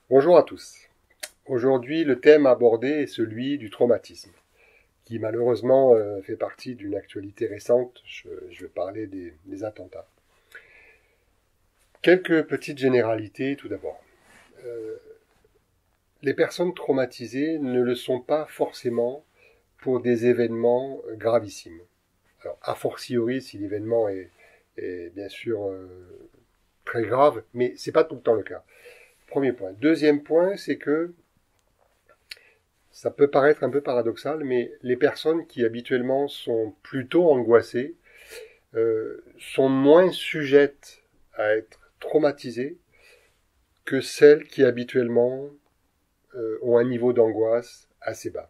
Bonjour à tous. Aujourd'hui, le thème abordé est celui du traumatisme, qui malheureusement fait partie d'une actualité récente. Je vais parler des attentats. Quelques petites généralités tout d'abord. Euh, les personnes traumatisées ne le sont pas forcément pour des événements gravissimes. Alors, a fortiori, si l'événement est bien sûr très grave, mais c'est pas tout le temps le cas. Premier point. Deuxième point, c'est que ça peut paraître un peu paradoxal, mais les personnes qui habituellement sont plutôt angoissées sont moins sujettes à être traumatisées que celles qui habituellement ont un niveau d'angoisse assez bas.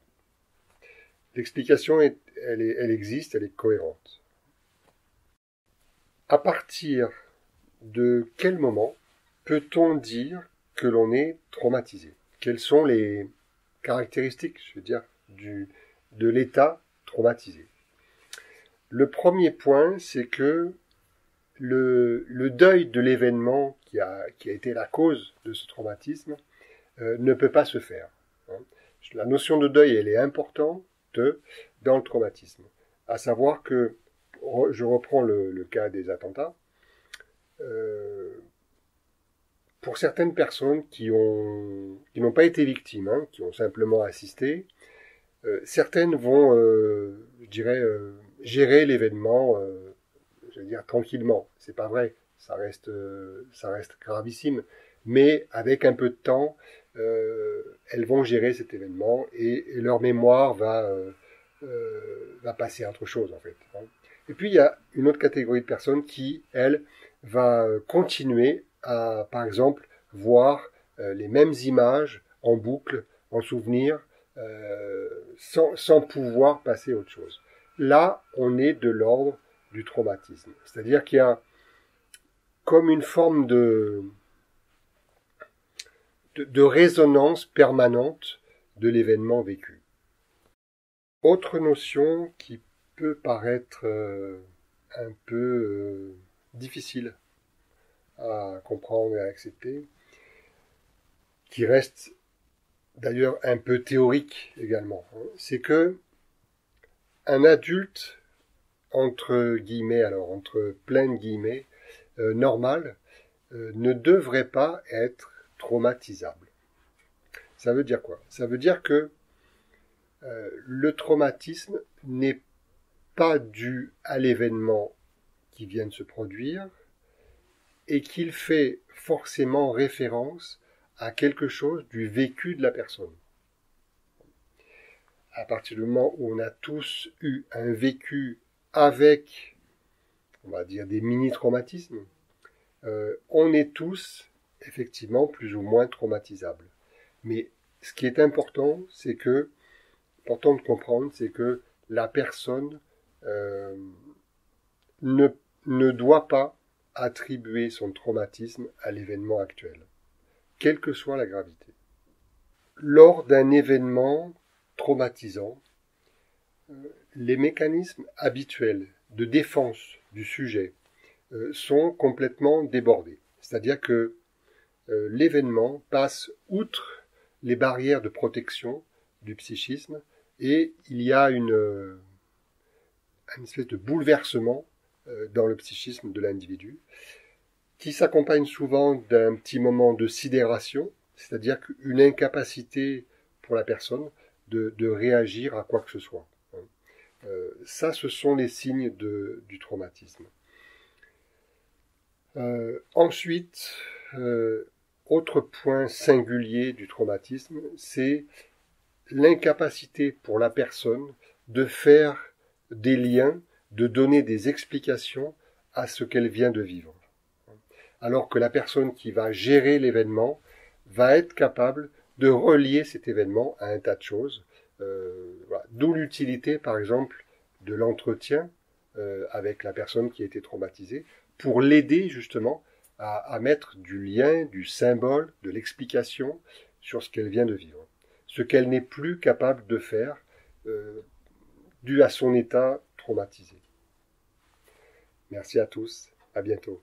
L'explication, elle existe, elle est cohérente. À partir de quel moment peut-on dire que l'on est traumatisé? Quelles sont les caractéristiques, je veux dire, de l'état traumatisé? Le premier point, c'est que le deuil de l'événement qui a été la cause de ce traumatisme ne peut pas se faire. La notion de deuil, elle est importante dans le traumatisme. À savoir que, je reprends le cas des attentats, pour certaines personnes qui n'ont pas été victimes, qui ont simplement assisté, certaines vont, je dirais, gérer l'événement, je veux dire, tranquillement. C'est pas vrai, ça reste gravissime, mais avec un peu de temps, elles vont gérer cet événement et leur mémoire va passer à autre chose en fait. Et puis il y a une autre catégorie de personnes qui, elle, va continuer à, par exemple, voir les mêmes images en boucle, en souvenir, sans pouvoir passer à autre chose. Là, on est de l'ordre du traumatisme. C'est-à-dire qu'il y a comme une forme de résonance permanente de l'événement vécu. Autre notion qui peut paraître un peu difficile à comprendre et à accepter, qui reste d'ailleurs un peu théorique également, c'est que un adulte, entre guillemets, alors entre plein de guillemets, normal, ne devrait pas être traumatisable. Ça veut dire quoi? Ça veut dire que le traumatisme n'est pas dû à l'événement qui vient de se produire et qu'il fait forcément référence à quelque chose du vécu de la personne. À partir du moment où on a tous eu un vécu avec, on va dire, des mini-traumatismes, on est tous effectivement plus ou moins traumatisables. Mais ce qui est important, c'est que, important de comprendre, c'est que la personne ne, ne doit pas attribuer son traumatisme à l'événement actuel, quelle que soit la gravité. Lors d'un événement traumatisant, les mécanismes habituels de défense du sujet sont complètement débordés. C'est-à-dire que l'événement passe outre les barrières de protection du psychisme et il y a une espèce de bouleversement dans le psychisme de l'individu qui s'accompagne souvent d'un petit moment de sidération, c'est-à-dire une incapacité pour la personne de réagir à quoi que ce soit. Ça, ce sont les signes du traumatisme. Ensuite, autre point singulier du traumatisme, c'est l'incapacité pour la personne de faire des liens, de donner des explications à ce qu'elle vient de vivre. Alors que la personne qui va gérer l'événement va être capable de relier cet événement à un tas de choses. Voilà. D'où l'utilité, par exemple, de l'entretien avec la personne qui a été traumatisée pour l'aider justement à mettre du lien, du symbole, de l'explication sur ce qu'elle vient de vivre. Ce qu'elle n'est plus capable de faire dû à son état traumatisé. Merci à tous, à bientôt.